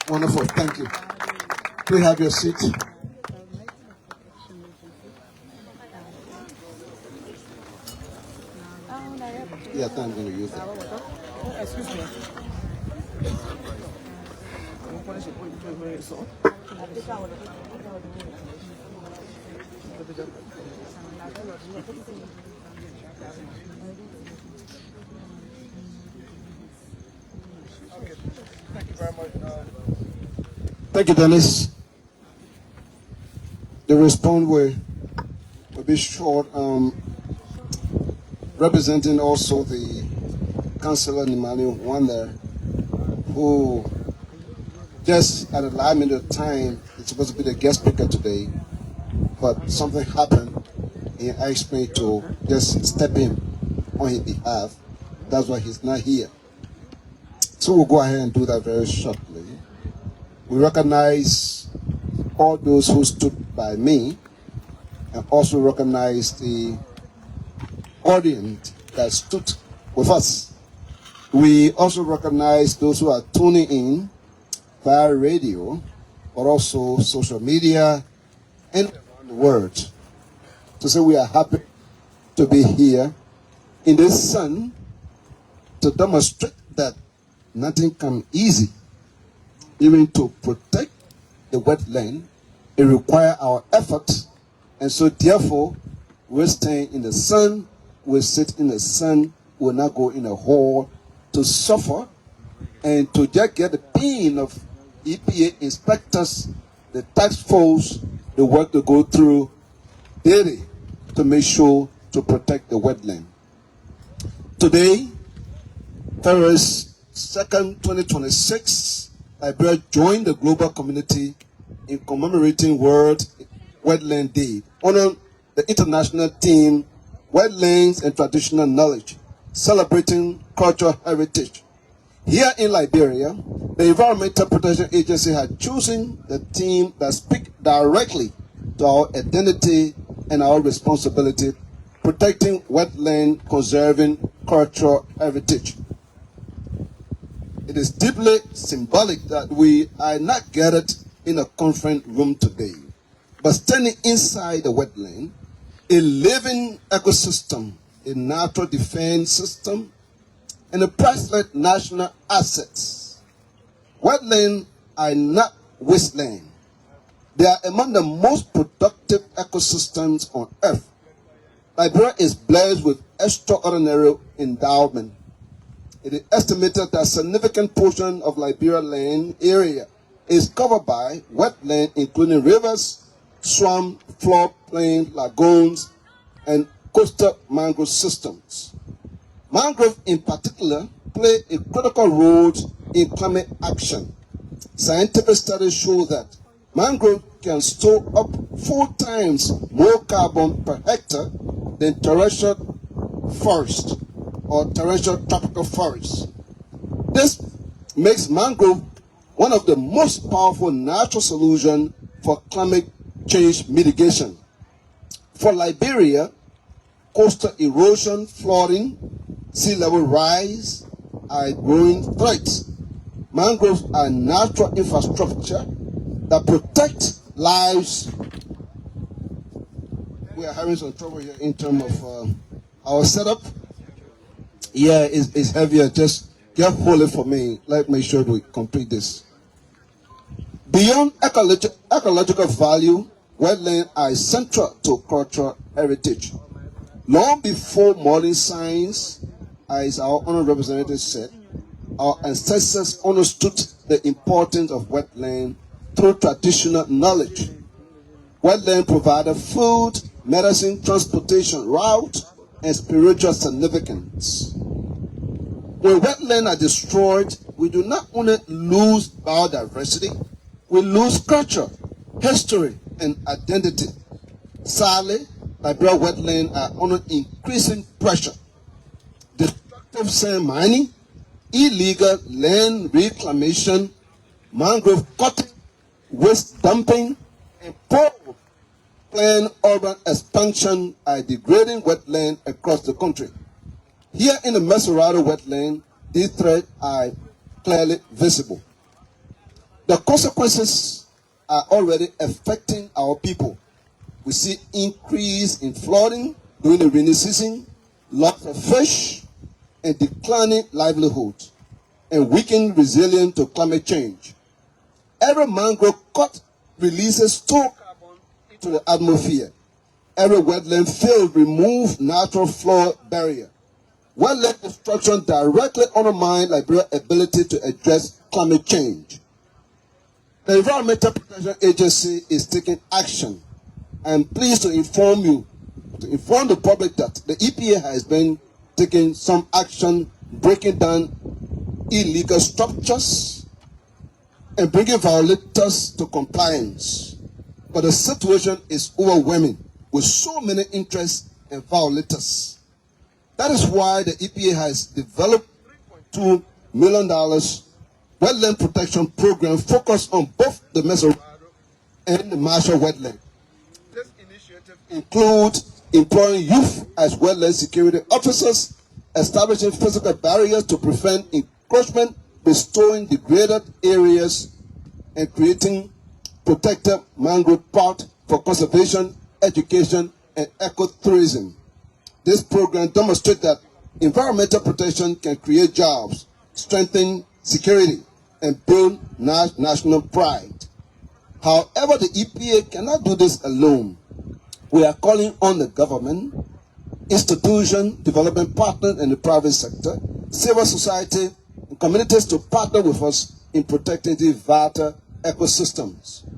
Wonderful, thank you. Please have your seat. Yeah, I'm going to use it. Excuse me. Thank you very much. Thank you, Dennis. The response will be short. Representing also the Councillor Nimani Wanda, who just at the last minute of time is supposed to be the guest speaker today, but something happened. He asked me to just step in on his behalf. That's why he's not here. So we'll go ahead and do that very shortly. We recognize all those who stood by me, and also recognize the audience that stood with us. We also recognize those who are tuning in via radio, but also social media and around the world, to say we are happy to be here in this sun to demonstrate that nothing comes easy. Even to protect the wetland, it requires our effort, and so therefore we're staying in the sun, we sit in the sun, we'll not go in a hole to suffer and to just get the pain of EPA inspectors, the task force, the work to go through daily to make sure to protect the wetland. Today, February 2nd, 2026, Liberia joined the global community in commemorating World Wetland Day, honoring the international theme, Wetlands and Traditional Knowledge, celebrating cultural heritage. Here in Liberia, the Environmental Protection Agency had chosen the theme that speaks directly to our identity and our responsibility, protecting wetland, conserving cultural heritage. It is deeply symbolic that we are not gathered in a conference room today, but standing inside the wetland, a living ecosystem, a natural defense system and the priceless national assets. Wetlands are not wasteland. They are among the most productive ecosystems on Earth. Liberia is blessed with extraordinary endowment. It is estimated that a significant portion of Liberia land area is covered by wetland, including rivers, swamps, floodplains, lagoons, and coastal mangrove systems. Mangrove, in particular, play a critical role in climate action. Scientific studies show that mangrove can store up 4 times more carbon per hectare than terrestrial forest or terrestrial tropical forest. This makes mangrove one of the most powerful natural solutions for climate change mitigation. For Liberia, coastal erosion, flooding, sea level rise are growing threats. Mangroves are natural infrastructure that protect lives. We are having some trouble here in terms of our setup. Yeah, it's heavier. Just get hold it for me. Let me make sure we complete this. Beyond ecological value, wetlands are central to cultural heritage. Long before modern science, as our honored representative said, our ancestors understood the importance of wetlands through traditional knowledge. Wetlands provided food, medicine, transportation routes, and spiritual significance. When wetlands are destroyed, we do not only lose biodiversity, we lose culture, history, and identity. Sadly, Liberia wetlands are under increasing pressure. Destructive sand mining, illegal land reclamation, mangrove cutting, waste dumping, and poor planned urban expansion are degrading wetlands across the country. Here in the Mesurado wetland, these threats are clearly visible. The consequences are already affecting our people. We see increase in flooding during the rainy season, loss of fish, and declining livelihood, and weakened resilience to climate change. Every mangrove cut releases stored carbon into the atmosphere. Every wetland field removes natural flood barrier. Wetland destruction directly undermines Liberia's ability to address climate change. The Environmental Protection Agency is taking action. I am pleased to inform the public that the EPA has been taking some action, breaking down illegal structures and bringing violators to compliance. But the situation is overwhelming with so many interests and violators. That is why the EPA has developed $3.2 million wetland protection program focused on both the Mesurado and the Marshall wetland. This initiative includes employing youth as wetland security officers, establishing physical barriers to prevent encroachment, restoring degraded areas, and creating protected mangrove parks for conservation, education, and ecotourism. This program demonstrates that environmental protection can create jobs, strengthen security, and build national pride. However, the EPA cannot do this alone. We are calling on the government, institutions, development partners in the private sector, civil society, and communities to partner with us in protecting these vital ecosystems.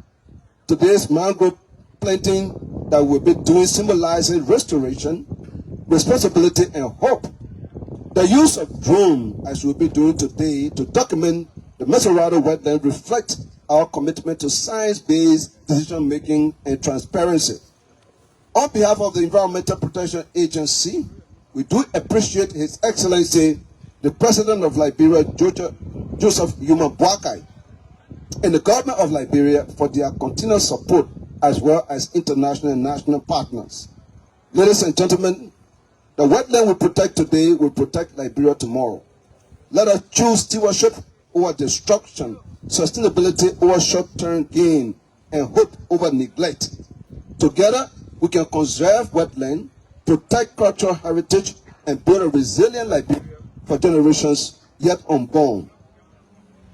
Today's mangrove planting that we'll be doing symbolizing restoration, responsibility, and hope. The use of drones, as we'll be doing today, to document the Mesurado wetland reflects our commitment to science-based decision-making and transparency. On behalf of the Environmental Protection Agency, we do appreciate His Excellency, the President of Liberia, Joseph Yuma Boakai, and the government of Liberia for their continued support, as well as international and national partners. Ladies and gentlemen, the wetland we protect today will protect Liberia tomorrow. Let us choose stewardship over destruction, sustainability over short-term gain, and hope over neglect. Together, we can conserve wetland, protect cultural heritage, and build a resilient Liberia for generations yet unborn.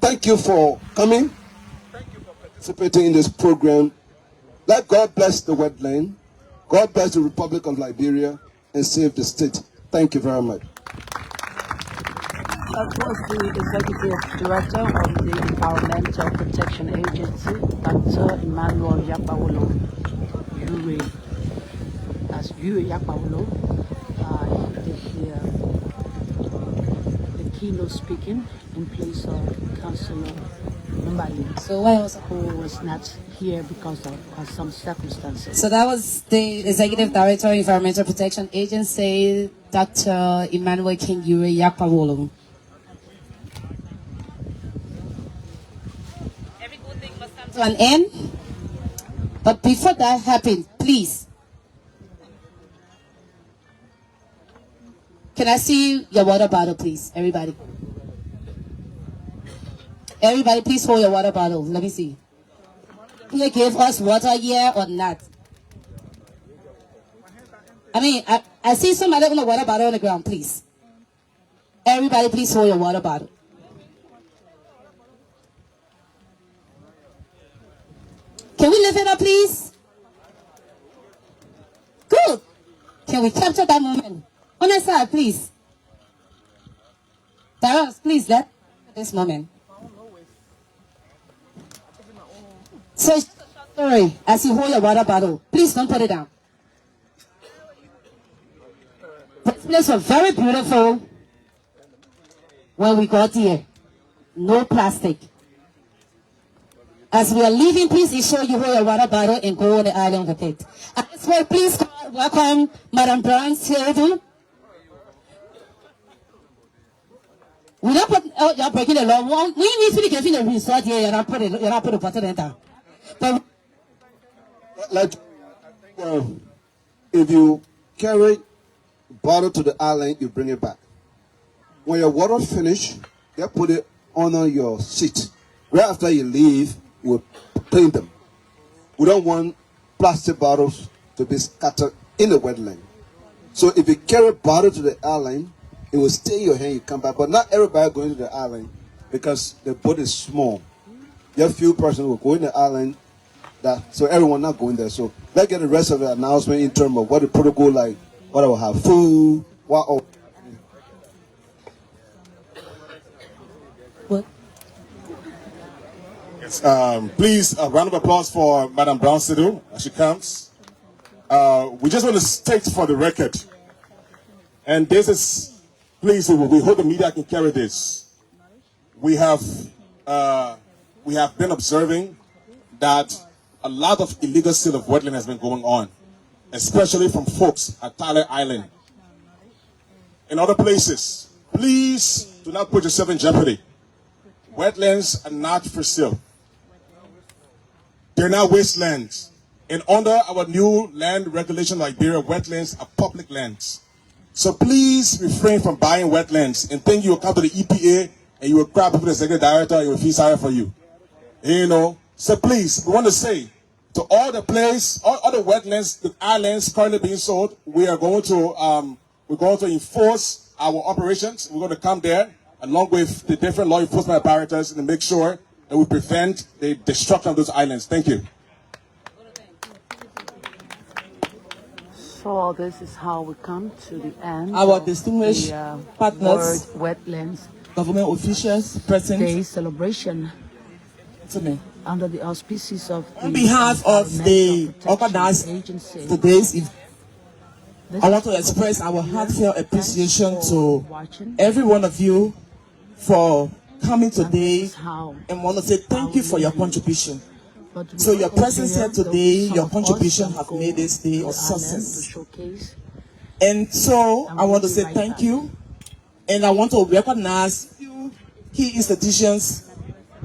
Thank you for coming. Thank you for participating in this program. Let God bless the wetland. God bless the Republic of Liberia and save the state. Thank you very much. That was the Executive Director of the Environmental Protection Agency, Dr. Emmanuel Yakpawolo Yuri. As Yuri Yakpawolo, the keynote speaking in place of Councillor Mbali, who was not here because of some circumstances. So that was the Executive Director of Environmental Protection Agency, Dr. Emmanuel King Yuri Yakpawolo. Every good thing must come to an end. But before that happens, please, can I see your water bottle, please, everybody? Everybody, please hold your water bottle. Let me see. Can you give us water here or not? I mean, I see somebody with a water bottle on the ground, please. Everybody, please hold your water bottle. Can we lift it up, please? Good. Can we capture that moment? On the side, please. Darius, please, let this moment. So, sorry, as you hold your water bottle, please don't put it down. This place was very beautiful when we got here. No plastic. As we are leaving, please ensure you hold your water bottle and go on the island with it. At this point, please welcome Madam Brown's children. We don't put, oh, you're breaking the law. We need to be giving a resort here. You're not putting the bottle in there. But if you carry bottle to the island, you bring it back. When your water finish, you put it on your seat. Right after you leave, we'll clean them. We don't want plastic bottles to be scattered in the wetland. So if you carry bottle to the island, it will stay in your hand, you come back. But not everybody going to the island because the boat is small. There are few persons who go in the island, so everyone not going there. So let's get the rest of the announcement in terms of what the protocol like, what I will have food, what. Yes, please, a round of applause for Madam Brown Sidu as she comes. We just want to state for the record, and this is, please, we hope the media can carry this. We have been observing that a lot of illegal sale of wetland has been going on, especially from folks at Tyler Island. In other places, please do not put yourself in jeopardy. Wetlands are not for sale. They're not wastelands. And under our new land regulation in Liberia, wetlands are public lands. So please refrain from buying wetlands and think you will come to the EPA and you will grab people, the executive director, and you will feel sorry for you. You know, so please, we want to say to all the place, all the wetlands, the islands currently being sold, we're going to enforce our operations. We're going to come there along with the different law enforcement apparatus and make sure that we prevent the destruction of those islands. Thank you. So this is how we come to the end. Our distinguished partners, Wetlands, government officials present. Day celebration under the auspices of on behalf of the organized today's event, I want to express our heartfelt appreciation to every one of you for coming today and want to say thank you for your contribution. So your presence here today, your contribution have made this day a success. And so I want to say thank you, and I want to recognize key institutions